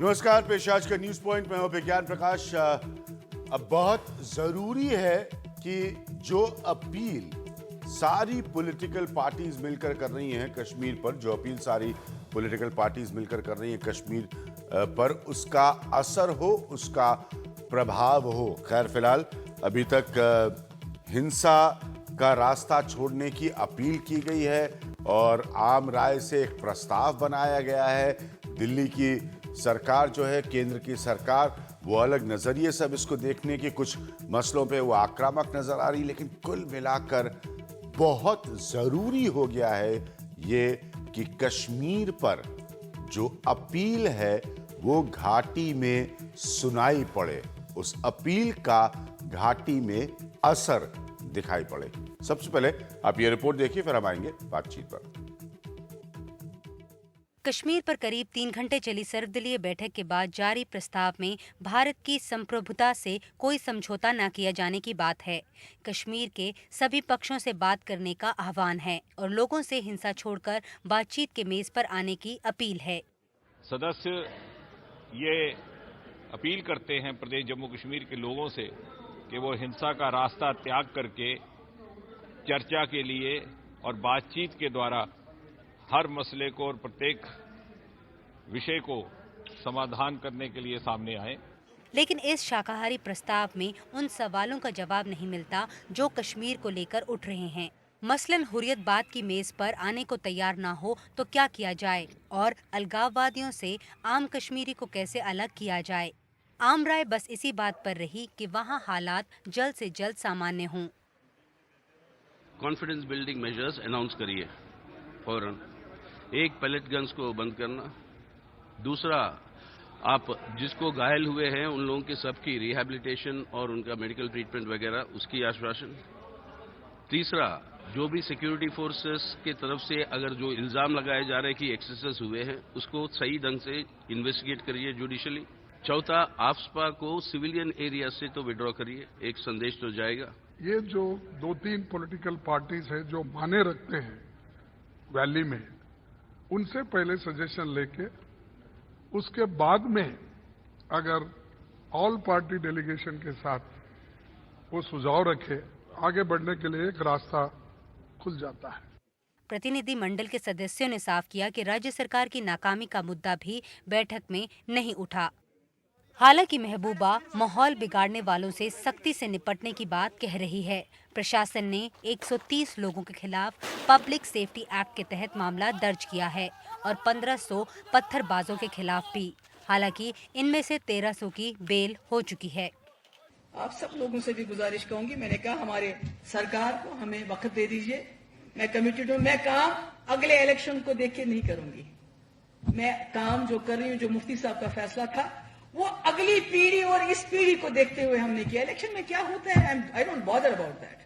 नमस्कार, पेश आज का न्यूज पॉइंट में हूं विज्ञान प्रकाश। अब बहुत जरूरी है कि जो अपील सारी पॉलिटिकल पार्टीज मिलकर कर रही हैं कश्मीर पर, जो अपील सारी पॉलिटिकल पार्टीज मिलकर कर रही हैं कश्मीर पर, उसका असर हो, उसका प्रभाव हो। खैर, फिलहाल अभी तक हिंसा का रास्ता छोड़ने की अपील की गई है और आम राय से एक प्रस्ताव बनाया गया है। दिल्ली की सरकार जो है, केंद्र की सरकार, वो अलग नजरिए से अब इसको देखने की, कुछ मसलों पे वो आक्रामक नजर आ रही, लेकिन कुल मिलाकर बहुत जरूरी हो गया है ये कि कश्मीर पर जो अपील है वो घाटी में सुनाई पड़े, उस अपील का घाटी में असर दिखाई पड़े। सबसे पहले आप ये रिपोर्ट देखिए, फिर हम आएंगे बातचीत पर। कश्मीर पर करीब 3 घंटे चली सर्वदलीय बैठक के बाद जारी प्रस्ताव में भारत की संप्रभुता से कोई समझौता न किया जाने की बात है। कश्मीर के सभी पक्षों से बात करने का आह्वान है और लोगों से हिंसा छोड़कर बातचीत के मेज पर आने की अपील है। सदस्य ये अपील करते हैं प्रदेश जम्मू कश्मीर के लोगों से कि वो हिंसा का रास्ता त्याग करके चर्चा के लिए और बातचीत के द्वारा हर मसले को और प्रत्येक विषय को समाधान करने के लिए सामने आए। लेकिन इस शाकाहारी प्रस्ताव में उन सवालों का जवाब नहीं मिलता जो कश्मीर को लेकर उठ रहे हैं। मसलन हुर्रियत बात की मेज पर आने को तैयार ना हो तो क्या किया जाए और अलगाववादियों से आम कश्मीरी को कैसे अलग किया जाए। आम राय बस इसी बात पर रही कि वहां हालात जल्द से जल्द सामान्य हों। कॉन्फिडेंस बिल्डिंग मेजर्स अनाउंस करिए फौरन। एक पैलेट गन्स को बंद करना। दूसरा, आप जिसको घायल हुए हैं उन लोगों के सबकी रिहैबिलिटेशन और उनका मेडिकल ट्रीटमेंट वगैरह उसकी आश्वासन। तीसरा, जो भी सिक्योरिटी फोर्सेस की तरफ से अगर जो इल्जाम लगाए जा रहे हैं कि एक्सेसेस हुए हैं उसको सही ढंग से इन्वेस्टिगेट करिए जुडिशली। चौथा, आफ्सपा को सिविलियन एरिया से तो विड्रॉ करिए, एक संदेश तो जाएगा। ये जो 2-3 पॉलिटिकल पार्टीज है जो माने रखते हैं वैली में, उनसे पहले सजेशन लेके उसके बाद में अगर ऑल पार्टी डेलीगेशन के साथ वो सुझाव रखे, आगे बढ़ने के लिए एक रास्ता खुल जाता है। प्रतिनिधि मंडल के सदस्यों ने साफ किया कि राज्य सरकार की नाकामी का मुद्दा भी बैठक में नहीं उठा। हालांकि महबूबा माहौल बिगाड़ने वालों से सख्ती से निपटने की बात कह रही है। प्रशासन ने 130 लोगों के खिलाफ पब्लिक सेफ्टी एक्ट के तहत मामला दर्ज किया है और 1500 पत्थरबाजों के खिलाफ भी। हालांकि इनमें से 1300 की बेल हो चुकी है। आप सब लोगों से भी गुजारिश कहूंगी, मैंने कहा हमारे सरकार को हमें वक्त दे दीजिए। मैं कमिटेड हूं। मैं काम अगले इलेक्शन को देख के नहीं करूंगी। मैं काम जो कर रही हूं, जो मुफ्ती साहब का फैसला था, वो अगली पीढ़ी और इस पीढ़ी को देखते हुए हमने किया। इलेक्शन में क्या होता है, I don't bother about that.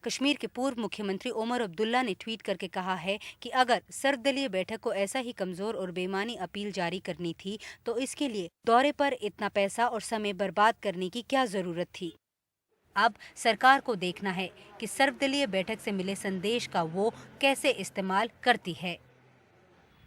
Kashmir के पूर्व मुख्यमंत्री ओमर अब्दुल्ला ने ट्वीट करके कहा है कि अगर सर्वदलीय बैठक को ऐसा ही कमजोर और बेमानी अपील जारी करनी थी तो इसके लिए दौरे पर इतना पैसा और समय बर्बाद करने की क्या जरूरत थी। अब सरकार को देखना है कि सर्वदलीय बैठक से मिले संदेश का वो कैसे इस्तेमाल करती है।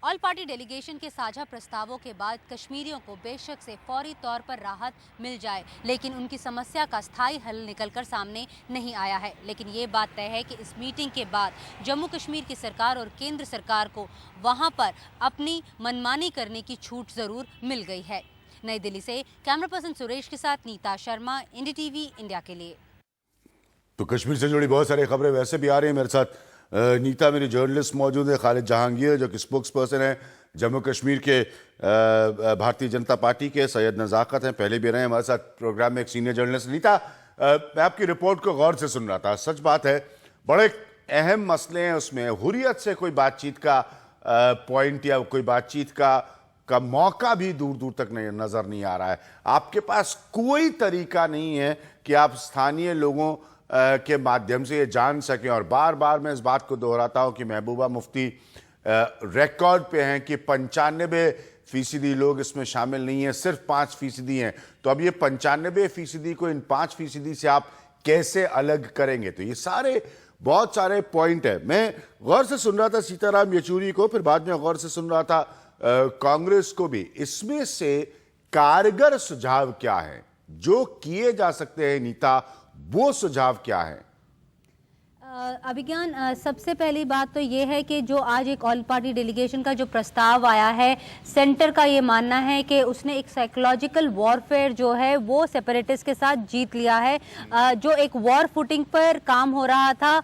ऑल पार्टी डेलीगेशन के साझा प्रस्तावों के बाद कश्मीरियों को बेशक से फौरी तौर पर राहत मिल जाए, लेकिन उनकी समस्या का स्थायी हल निकलकर सामने नहीं आया है। लेकिन ये बात तय है कि इस मीटिंग के बाद जम्मू कश्मीर की सरकार और केंद्र सरकार को वहां पर अपनी मनमानी करने की छूट जरूर मिल गई है। नई दिल्ली से कैमरा पर्सन सुरेश के साथ नीता शर्मा, NDTV इंडिया के लिए। तो कश्मीर से जुड़ी बहुत सारी खबरें वैसे भी आ रही हैं। मेरे साथ नीता मेरी जर्नलिस्ट मौजूद है, खालिद जहांगीर जो कि स्पोक्स पर्सन है जम्मू कश्मीर के भारतीय जनता पार्टी के, सैयद नज़ाकत हैं, पहले भी रहे हमारे साथ प्रोग्राम में, एक सीनियर जर्नलिस्ट। नीता, मैं आपकी रिपोर्ट को गौर से सुन रहा था। सच बात है, बड़े अहम मसले हैं उसमें। हुर्रियत से कोई बातचीत का पॉइंट या कोई बातचीत का मौका भी दूर दूर तक नजर नहीं आ रहा है। आपके पास कोई तरीका नहीं है कि आप स्थानीय लोगों के माध्यम से ये जान सकें। और बार बार मैं इस बात को दोहराता हूं कि महबूबा मुफ्ती रिकॉर्ड पे हैं कि 95% लोग इसमें शामिल नहीं हैं, सिर्फ 5% हैं। तो अब ये 95% को इन 5% से आप कैसे अलग करेंगे? तो ये सारे बहुत सारे पॉइंट है। मैं गौर से सुन रहा था सीताराम येचुरी को, फिर बाद में गौर से सुन रहा था कांग्रेस को भी। इसमें से कारगर सुझाव क्या है, जो किए जा सकते हैं नीता, वो सुझाव क्या है? अभिज्ञान, सबसे पहली बात तो ये है कि जो आज एक ऑल पार्टी डेलीगेशन का जो प्रस्ताव आया है, सेंटर का ये मानना है कि उसने एक साइकोलॉजिकल वॉरफेयर जो है वो सेपरेटिस्ट के साथ जीत लिया है। जो एक वॉर फुटिंग पर काम हो रहा था,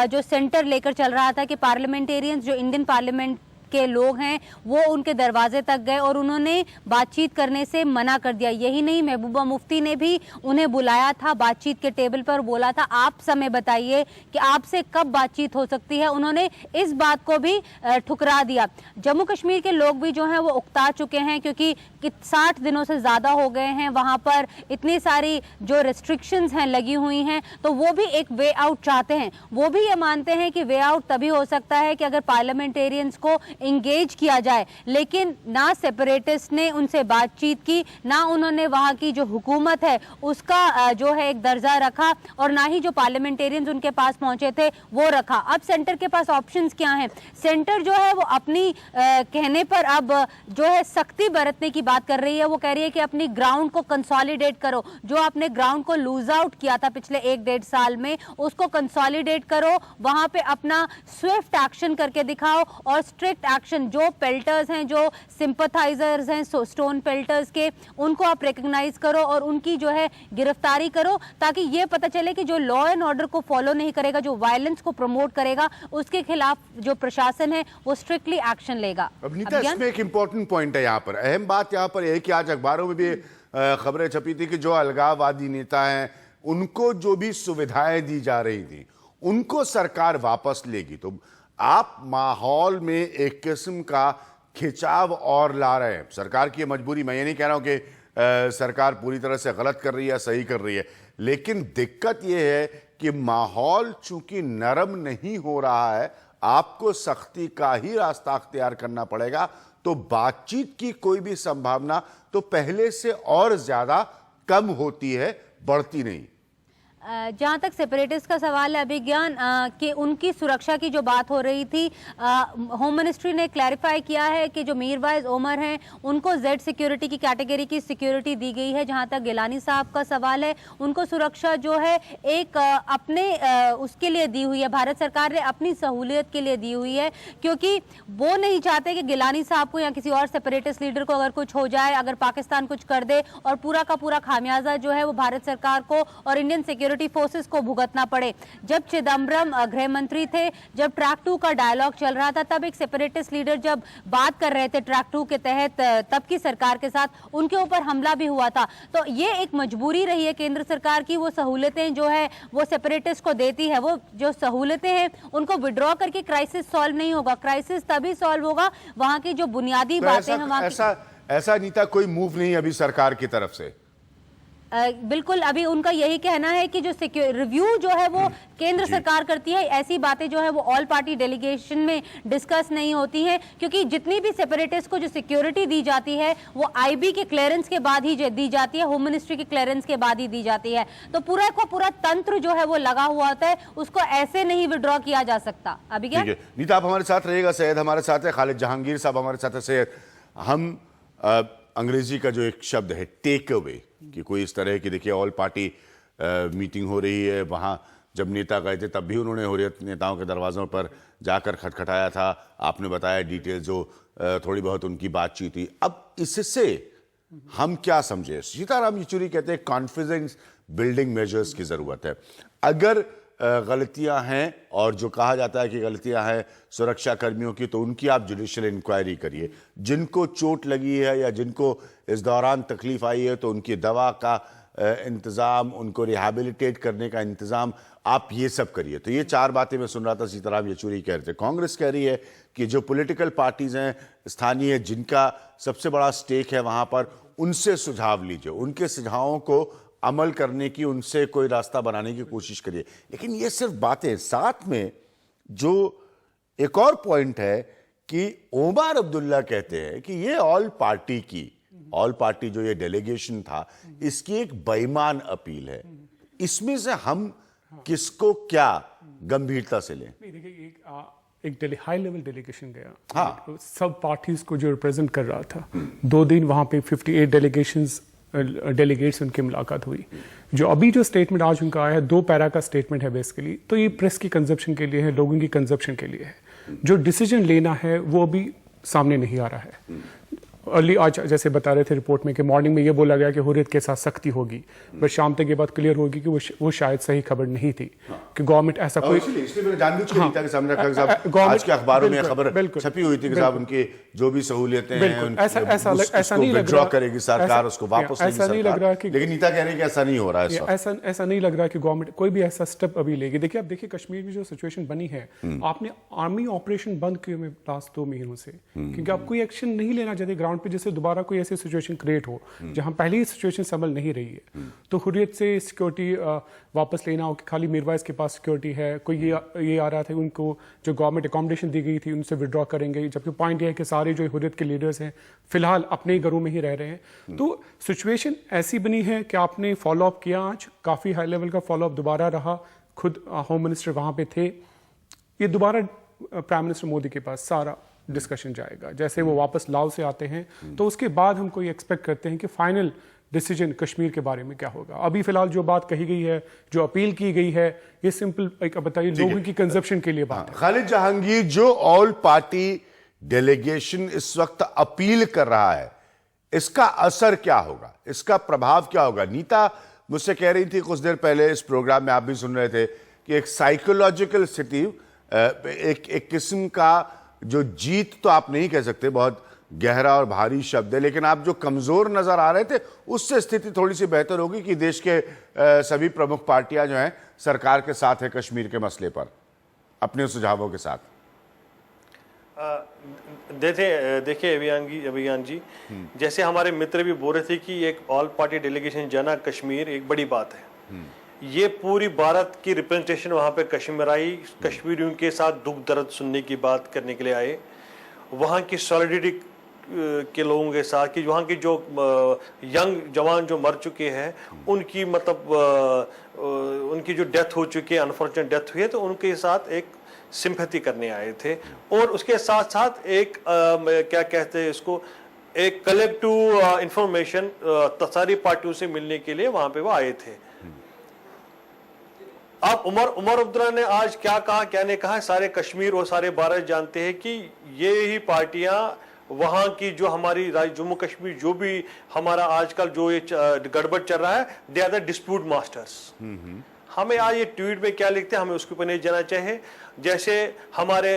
जो सेंटर लेकर चल रहा था कि पार्लियामेंटेरियंस जो इंडियन पार्लियामेंट के लोग हैं वो उनके दरवाजे तक गए और उन्होंने बातचीत करने से मना कर दिया। यही नहीं, महबूबा मुफ्ती ने भी उन्हें बुलाया था बातचीत के टेबल पर, बोला था आप समय बताइए कि आपसे कब बातचीत हो सकती है। उन्होंने इस बात को भी ठुकरा दिया। जम्मू कश्मीर के लोग भी जो हैं वो उकता चुके हैं क्योंकि 60 दिनों से ज़्यादा हो गए हैं, वहाँ पर इतनी सारी जो रेस्ट्रिक्शंस हैं लगी हुई हैं, तो वो भी एक वे आउट चाहते हैं। वो भी ये मानते हैं कि वे आउट तभी हो सकता है कि अगर पार्लियामेंटेरियंस को इंगेज किया जाए, लेकिन ना सेपरेटिस्ट ने उनसे बातचीत की, ना उन्होंने वहाँ की जो हुकूमत है उसका जो है एक दर्जा रखा, और ना ही जो पार्लियामेंटेरियंस उनके पास पहुंचे थे वो रखा। अब सेंटर के पास ऑप्शंस क्या हैं? सेंटर जो है वो अपनी कहने पर अब जो है सख्ती बरतने की बात कर रही है। वो कह रही है कि अपनी ग्राउंड को कंसोलिडेट करो, जो आपने ग्राउंड को लूज आउट किया था पिछले 1-1.5 साल में, उसको कंसोलिडेट करो, वहां पे अपना स्विफ्ट एक्शन करके दिखाओ और स्ट्रिक्ट एक्शन, जो पेल्टर्स हैं, जो सिंपथाइजर्स हैं स्टोन पेल्टर्स के, उनको आप रिकॉग्नाइज करो और उनकी जो है गिरफ्तारी करो, ताकि ये पता चले कि जो लॉ एंड ऑर्डर को फॉलो नहीं करेगा, जो वायलेंस को प्रमोट करेगा, उसके खिलाफ जो प्रशासन है वो स्ट्रिक्टली एक्शन लेगा। अब नीता, इसमें एक इंपॉर्टेंट पॉइंट है, यहाँ पर अहम बात यहाँ पर है कि आज अखबारों में भी खबरें छपी थी कि जो अलगाववादी नेता हैं उनको जो भी सुविधाएं दी जा रही थी उनको सरकार वापस लेगी। तो आप माहौल में एक किस्म का खिंचाव और ला रहे हैं। सरकार की मजबूरी, मैं ये नहीं कह रहा हूं कि सरकार पूरी तरह से गलत कर रही है, सही कर रही है, लेकिन दिक्कत यह है कि माहौल चूंकि नरम नहीं हो रहा है, आपको सख्ती का ही रास्ता अख्तियार करना पड़ेगा। तो बातचीत की कोई भी संभावना तो पहले से और ज्यादा कम होती है, बढ़ती नहीं। जहाँ तक सेपरेटिस्ट का सवाल है अभिज्ञान, कि उनकी सुरक्षा की जो बात हो रही थी, होम मिनिस्ट्री ने क्लैरिफाई किया है कि जो मीरवाइज उमर हैं उनको जेड सिक्योरिटी की कैटेगरी की सिक्योरिटी दी गई है। जहाँ तक गिलानी साहब का सवाल है, उनको सुरक्षा जो है एक अपने उसके लिए दी हुई है, भारत सरकार ने अपनी सहूलियत के लिए दी हुई है, क्योंकि वो नहीं चाहते कि गिलानी साहब को या किसी और सेपरेटिस्ट लीडर को अगर कुछ हो जाए, अगर पाकिस्तान कुछ कर दे और पूरा का पूरा खामियाजा जो है वो भारत सरकार को और इंडियन सिक्योरिटी फोर्सेस को भुगतना पड़े। जब चिदम्बरम गृह मंत्री थे, जब ट्रैक 2 का डायलॉग चल रहा था, तब एक सेपरेटिस्ट लीडर जब बात कर रहे थे ट्रैक 2 के तहत तब की सरकार के साथ, उनके ऊपर हमला भी हुआ था। तो ये एक मजबूरी रही है केंद्र सरकार की, वो सहूलतें जो है वो सेपरेटिस्ट को देती है। वो जो सहूलतें हैं उनको विड्रॉ करके क्राइसिस सॉल्व नहीं होगा। क्राइसिस तभी सॉल्व होगा वहां की जो बुनियादी बातें हैं। ऐसा नीता कोई मूव नहीं अभी सरकार की तरफ से? बिल्कुल, अभी उनका यही कहना है कि जो रिव्यू जो है वो केंद्र सरकार करती है, ऐसी बातें जो है वो ऑल पार्टी डेलीगेशन में डिस्कस नहीं होती हैं, क्योंकि जितनी भी सेपरेटिस्ट को जो सिक्योरिटी दी जाती है वो आईबी के क्लियरेंस के बाद ही दी जाती है, होम मिनिस्ट्री के क्लियरेंस के बाद ही दी जाती है। तो पूरा को पूरा तंत्र जो है वो लगा हुआ होता है, उसको ऐसे नहीं विड्रॉ किया जा सकता। अभी क्या नीता, आप हमारे साथ रहिएगा, सैयद हमारे साथ है, खालिद जहांगीर साहब हमारे साथ है। सैयद, हम अंग्रेजी का जो एक शब्द है टेक अवे, कि कोई इस तरह की, देखिए ऑल पार्टी मीटिंग हो रही है, वहाँ जब नेता गए थे तब भी उन्होंने हुर्रियत नेताओं के दरवाज़ों पर जाकर खटखटाया था, आपने बताया डिटेल जो थोड़ी बहुत उनकी बातचीत थी। अब इससे हम क्या समझे? सीताराम येचुरी कहते हैं कॉन्फिडेंस बिल्डिंग मेजर्स की ज़रूरत है। अगर गलतियां हैं, और जो कहा जाता है कि गलतियां हैं सुरक्षा कर्मियों की, तो उनकी आप जुडिशियल इंक्वायरी करिए। जिनको चोट लगी है या जिनको इस दौरान तकलीफ आई है तो उनकी दवा का इंतज़ाम, उनको रिहैबिलिटेट करने का इंतज़ाम, आप ये सब करिए। तो ये 4 बातें मैं सुन रहा था सीताराम येचुरी कह रहे थे। कांग्रेस कह रही है कि जो पॉलिटिकल पार्टीज़ हैं स्थानीय, जिनका सबसे बड़ा स्टेक है वहाँ पर, उनसे सुझाव लीजिए, उनके सुझावों को अमल करने की, उनसे कोई रास्ता बनाने की कोशिश करिए। लेकिन ये सिर्फ बातें, साथ में जो एक और पॉइंट है कि ओमर अब्दुल्ला कहते हैं कि ये ऑल पार्टी जो ये डेलीगेशन था, इसकी एक बेईमान अपील है। इसमें से हम किसको क्या गंभीरता से लें? नहीं, देखिए, एक हाई लेवल डेलीगेशन गया। हाँ। सब पार्टीज को जो रिप्रेजेंट कर रहा था, 2 दिन वहाँ पे 58 डेलीगेट्स उनकी मुलाकात हुई। जो अभी जो स्टेटमेंट आज उनका आया है, 2 पैरा का स्टेटमेंट है बेसिकली, तो ये प्रेस की कंजप्शन के लिए है, लोगों की कंजप्शन के लिए है। जो डिसीजन लेना है वो अभी सामने नहीं आ रहा है। अर्ली आज जैसे बता रहे थे रिपोर्ट में कि मॉर्निंग में ये बोला गया कि हुर्रियत के साथ सख्ती होगी, पर शाम तक ये बात क्लियर होगी कि वो शायद सही खबर नहीं थी कि गवर्नमेंट ऐसा कोई इसलिए मैंने जानबूझ के नीता के सामने रखा कि साहब आज के अखबारों में खबर छपी हुई थी कि साहब उनकी जो भी सहूलियतें हैं ऐसा नहीं लग रहा करेगी सरकार, उसको वापस ऐसा नहीं लग रहा कि, लेकिन नीता कह रहे हैं कि ऐसा नहीं हो रहा है। ऐसा नहीं लग रहा कि गवर्नमेंट कोई भी ऐसा स्टेप अभी लेगी। देखिए आप देखिए कश्मीर में जो सिचुएशन बनी है, आपने आर्मी ऑपरेशन बंद किए हुए लास्ट 2 महीनों से, क्योंकि आप कोई एक्शन नहीं लेना चाहते ग्राउंड पे, जिससे दोबारा कोई ऐसी सिचुएशन क्रिएट हो जहां पहले ही सिचुएशन संभल नहीं रही है। तो हुर्रियत से सिक्योरिटी वापस लेना हो कि खाली मीरवाइज के पास सिक्योरिटी है, कोई ये आ रहा था कि उनको जो गवर्नमेंट अकोमोडेशन दी गई थी उनसे विड्रॉ करेंगे, जबकि पॉइंट ये है कि सारे जो हुर्रियत के लीडर्स हैं फिलहाल अपने ही घरों में ही रह रहे हैं। तो सिचुएशन ऐसी बनी है कि आपने फॉलो अप किया, आज काफ़ी हाई लेवल का फॉलो अप दोबारा रहा, खुद होम मिनिस्टर वहाँ पे थे, ये दोबारा प्राइम मिनिस्टर मोदी के पास सारा डिस्कशन जाएगा। जैसे वो वापस लाओ से आते हैं तो उसके बाद हम कोई एक्सपेक्ट करते हैं कि फाइनल डिसीजन कश्मीर के बारे में क्या होगा। अभी फिलहाल जो बात कही गई है, जो अपील की गई है, ये सिंपल एक बताइए लोगों की कंजप्शन के लिए बात है। खालिद जहांगीर, जो ऑल पार्टी डेलीगेशन इस वक्त अपील कर रहा है, इसका असर क्या होगा, इसका प्रभाव क्या होगा? नीता मुझसे कह रही थी कुछ देर पहले, इस प्रोग्राम में आप भी सुन रहे थे, कि एक साइकोलॉजिकल स्थिति, एक किस्म का जो जीत तो आप नहीं कह सकते, बहुत गहरा और भारी शब्द है, लेकिन आप जो कमजोर नजर आ रहे थे उससे स्थिति थोड़ी सी बेहतर होगी कि देश के सभी प्रमुख पार्टियां जो हैं सरकार के साथ है कश्मीर के मसले पर अपने सुझावों के साथ। देखिए अभियान जी, जैसे हमारे मित्र भी बोल रहे थे कि एक ऑल पार्टी डेलीगेशन जाना कश्मीर एक बड़ी बात है। ये पूरी भारत की रिप्रेजेंटेशन वहाँ पे कश्मीर आई, कश्मीरियों के साथ दुख दर्द सुनने की बात करने के लिए आए, वहाँ की सॉलिडिटी के लोगों के साथ, कि वहाँ की जो यंग जवान जो मर चुके हैं उनकी मतलब उनकी जो डेथ हो चुकी है, अनफॉर्चुनेट डेथ हुई है, तो उनके साथ एक सिंपैथी करने आए थे। और उसके साथ साथ एक क्या कहते हैं इसको, एक कलेक्टिव इंफॉर्मेशन सारी पार्टियों से मिलने के लिए वहाँ पे वो आए थे। अब उमर अब्दुल्ला ने आज क्या कहा, क्या नहीं कहा, सारे कश्मीर और सारे भारत जानते हैं कि ये ही पार्टियां वहां की जो हमारी जम्मू कश्मीर जो भी हमारा आजकल जो ये गड़बड़ चल रहा है, they are the dispute masters. हमें आज ये ट्वीट में क्या लिखते हैं, हमें उसके ऊपर नहीं जाना चाहिए। जैसे हमारे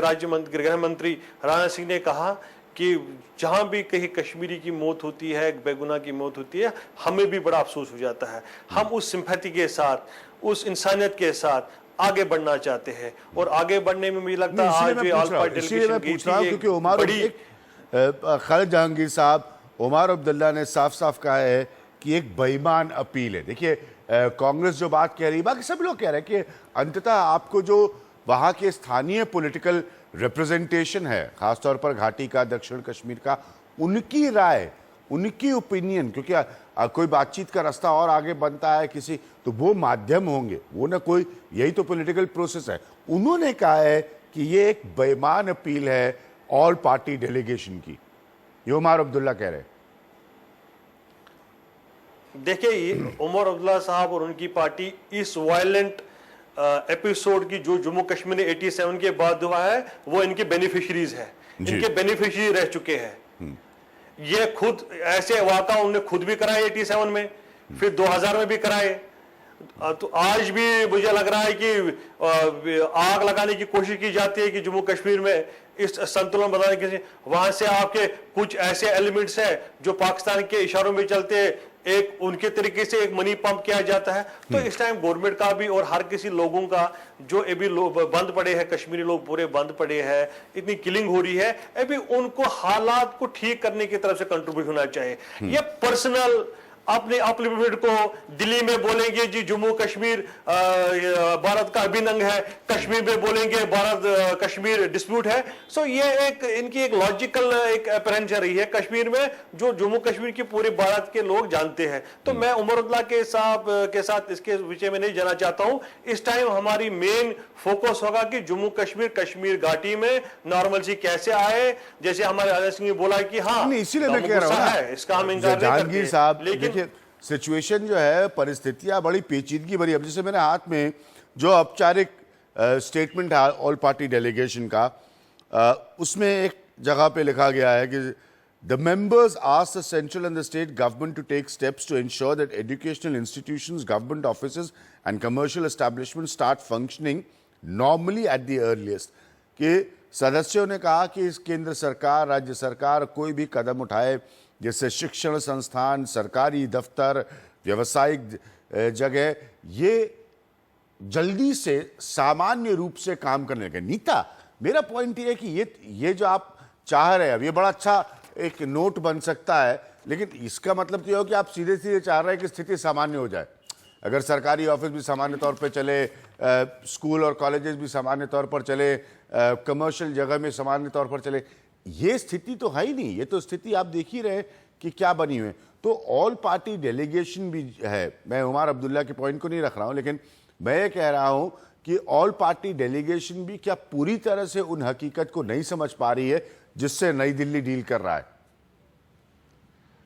राज्य मंत्री गृह मंत्री राजनाथ सिंह ने कहा कि जहां भी कहीं कश्मीरी की मौत होती है, बेगुनाह की मौत होती है, हमें भी बड़ा अफसोस हो जाता है। हम उस सिंपैथी के साथ, उस इंसानियत के साथ आगे बढ़ना चाहते हैं, और आगे बढ़ने में मुझे लगता है आज भी ऑल पार्टी डेलीगेशन गई थी, क्योंकि खालिद जहांगीर साहब, उमर अब्दुल्ला ने साफ साफ कहा है कि एक बेईमान अपील है। देखिए कांग्रेस जो बात कह रही है, बाकी सब लोग कह रहे हैं कि अंततः आपको जो वहाँ के स्थानीय पॉलिटिकल रिप्रेजेंटेशन है, खासतौर पर घाटी का, दक्षिण कश्मीर का, उनकी राय, उनकी ओपिनियन, क्योंकि कोई बातचीत का रास्ता और आगे बनता है किसी, तो वो माध्यम होंगे, वो ना कोई, यही तो पॉलिटिकल प्रोसेस है। उन्होंने कहा है कि ये एक बेईमान अपील है ऑल पार्टी डेलीगेशन की, ये उमर अब्दुल्ला कह रहे हैं। देखिए उमर अब्दुल्ला साहब और उनकी पार्टी इस वायलेंट एपिसोड की जो जम्मू कश्मीर में 87 के बाद हुआ है, वो इनके बेनिफिशरीज है, इनके बेनिफिशरी रह चुके हैं। ये खुद ऐसे वाक़ा उन्होंने खुद भी कराए 87 में, फिर 2000 में भी कराए। तो आज भी मुझे लग रहा है कि आग लगाने की कोशिश की जाती है कि जम्मू कश्मीर में इस संतुलन बनाने के लिए, वहां से आपके कुछ ऐसे एलिमेंट्स हैं जो पाकिस्तान के इशारों में चलते, एक उनके तरीके से एक मनी पंप किया जाता है। तो इस टाइम गवर्नमेंट का भी और हर किसी लोगों का जो अभी बंद पड़े हैं, कश्मीरी लोग पूरे बंद पड़े हैं, इतनी किलिंग हो रही है, अभी उनको हालात को ठीक करने की तरफ से कंट्रीब्यूट होना चाहिए। ये पर्सनल अपने अपलिफ्ट को दिल्ली में बोलेंगे जी जम्मू कश्मीर भारत का अभिन्न अंग है, कश्मीर में बोलेंगे भारत कश्मीर डिस्प्यूट है। सो ये एक इनकी एक लॉजिकल एक अपरेंशन रही है कश्मीर में, जो जम्मू कश्मीर की पूरे भारत के लोग जानते हैं। तो मैं उमर अब्दुल्ला के साथ इसके विषय में नहीं जाना चाहता हूं। इस टाइम हमारी मेन फोकस होगा कि जम्मू कश्मीर कश्मीर घाटी में नॉर्मल सी कैसे आए, जैसे हमारे अजय सिंह ने बोला कि हाँ इसीलिए मैं कह रहा हूं है, इसका हम इंकार नहीं जहांगीर करते। साहब, लेकिन देखिए सिचुएशन जो है, परिस्थितियां बड़ी पेचीदगी भरी। अब जैसे मेरे हाथ में जो औपचारिक स्टेटमेंट है ऑल पार्टी डेलीगेशन का, उसमें एक जगह पे लिखा गया है कि the members ask the central and the state government to take steps to ensure that educational institutions, government offices and commercial establishment start functioning normally at the earliest. कि सदस्यों ने कहा कि इस केंद्र सरकार, राज्य सरकार कोई भी कदम उठाए जैसे शिक्षण संस्थान, सरकारी दफ्तर, व्यावसायिक जगह, ये जल्दी से सामान्य रूप से काम करने लगे। नीता, मेरा पॉइंट ये है कि ये जो आप चाह रहे हैं, अब ये बड़ा अच्छा एक नोट बन सकता है, लेकिन इसका मतलब तो ये हो कि आप सीधे सीधे चाह रहे हैं कि स्थिति सामान्य हो जाए। अगर सरकारी ऑफिस भी सामान्य तौर पे चले, स्कूल और कॉलेजेस भी सामान्य तौर पर चले, कमर्शियल जगह में सामान्य तौर पर चले, ये स्थिति तो है ही नहीं। ये तो स्थिति आप देख ही रहे कि क्या बनी हुई है। तो ऑल पार्टी डेलीगेशन भी है, मैं उमर अब्दुल्ला के पॉइंट को नहीं रख रहा हूं, लेकिन मैं ये कह रहा हूं कि ऑल पार्टी डेलीगेशन भी क्या पूरी तरह से उन हकीकत को नहीं समझ पा रही है जिससे नई दिल्ली डील कर रहा है।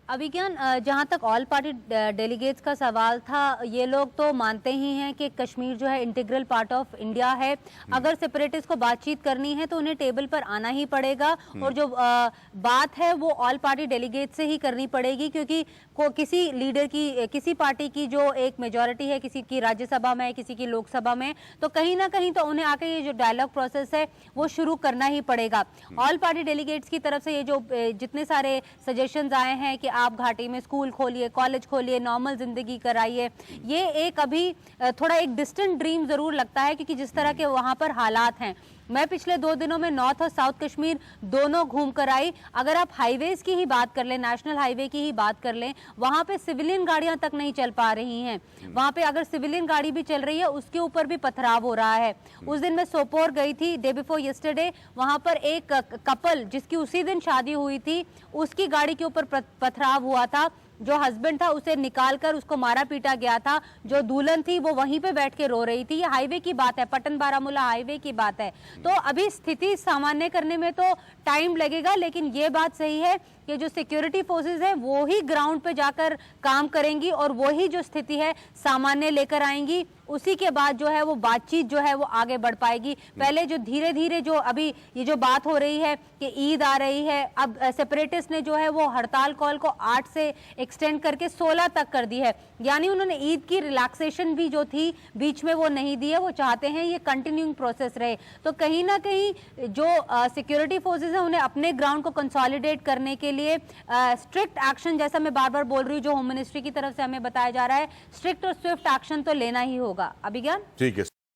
अभिज्ञान, जहां तक ऑल पार्टी डेलीगेट्स का सवाल था, ये लोग तो मानते ही हैं कि कश्मीर जो है इंटीग्रल पार्ट ऑफ इंडिया है। अगर सेपरेटिस्ट को बातचीत करनी है तो उन्हें टेबल पर आना ही पड़ेगा, और जो बात है वो ऑल पार्टी डेलीगेट से ही करनी पड़ेगी, क्योंकि किसी लीडर की, किसी पार्टी की जो एक मेजॉरिटी है, किसी की राज्यसभा में, किसी की लोकसभा में, तो कहीं ना कहीं तो उन्हें आके ये जो डायलॉग प्रोसेस है वो शुरू करना ही पड़ेगा। ऑल पार्टी डेलीगेट्स की तरफ से ये जो जितने सारे सजेशंस आए हैं कि आप घाटी में स्कूल खोलिए, कॉलेज खोलिए, नॉर्मल जिंदगी कराइए, ये एक अभी थोड़ा एक डिस्टेंट ड्रीम जरूर लगता है, क्योंकि जिस तरह के वहां पर हालात हैं। मैं पिछले 2 दिनों में नॉर्थ और साउथ कश्मीर दोनों घूम कर आई। अगर आप हाईवेज की ही बात कर लें, नेशनल हाईवे की ही बात कर लें, वहां पे सिविलियन गाड़ियां तक नहीं चल पा रही हैं। वहां पे अगर सिविलियन गाड़ी भी चल रही है उसके ऊपर भी पथराव हो रहा है। उस दिन मैं सोपोर गई थी, डे बिफोर यस्टरडे, वहां पर एक कपल जिसकी उसी दिन शादी हुई थी, उसकी गाड़ी के ऊपर पथराव हुआ था। जो हस्बैंड था उसे निकालकर उसको मारा पीटा गया था, जो दुल्हन थी वो वहीं पे बैठ के रो रही थी। ये हाईवे की बात है, पटन बारामूला हाईवे की बात है। तो अभी स्थिति सामान्य करने में तो टाइम लगेगा, लेकिन ये बात सही है कि जो सिक्योरिटी फोर्सेस हैं वो ही ग्राउंड पे जाकर काम करेंगी और वो ही जो स्थिति है सामान्य लेकर आएंगी। उसी के बाद जो है वो बातचीत जो है वो आगे बढ़ पाएगी। पहले जो धीरे धीरे जो अभी ये जो बात हो रही है कि ईद आ रही है, अब सेपरेटिस्ट ने जो है वो हड़ताल कॉल को 8 से एक्सटेंड करके 16 तक कर दी है। यानी उन्होंने ईद की रिलैक्सेशन भी जो थी बीच में वो नहीं दी है। वो चाहते हैं ये कंटिन्यूइंग प्रोसेस रहे। तो कहीं ना कहीं जो सिक्योरिटी फोर्सेस हैं उन्हें अपने ग्राउंड को कंसोलिडेट करने के लिए स्ट्रिक्ट एक्शन, जैसा मैं बार बार बोल रही हूँ, जो होम मिनिस्ट्री की तरफ से हमें बताया जा रहा है, स्ट्रिक्ट और स्विफ्ट एक्शन तो लेना ही होगा। अभिज्ञान, ठीक है।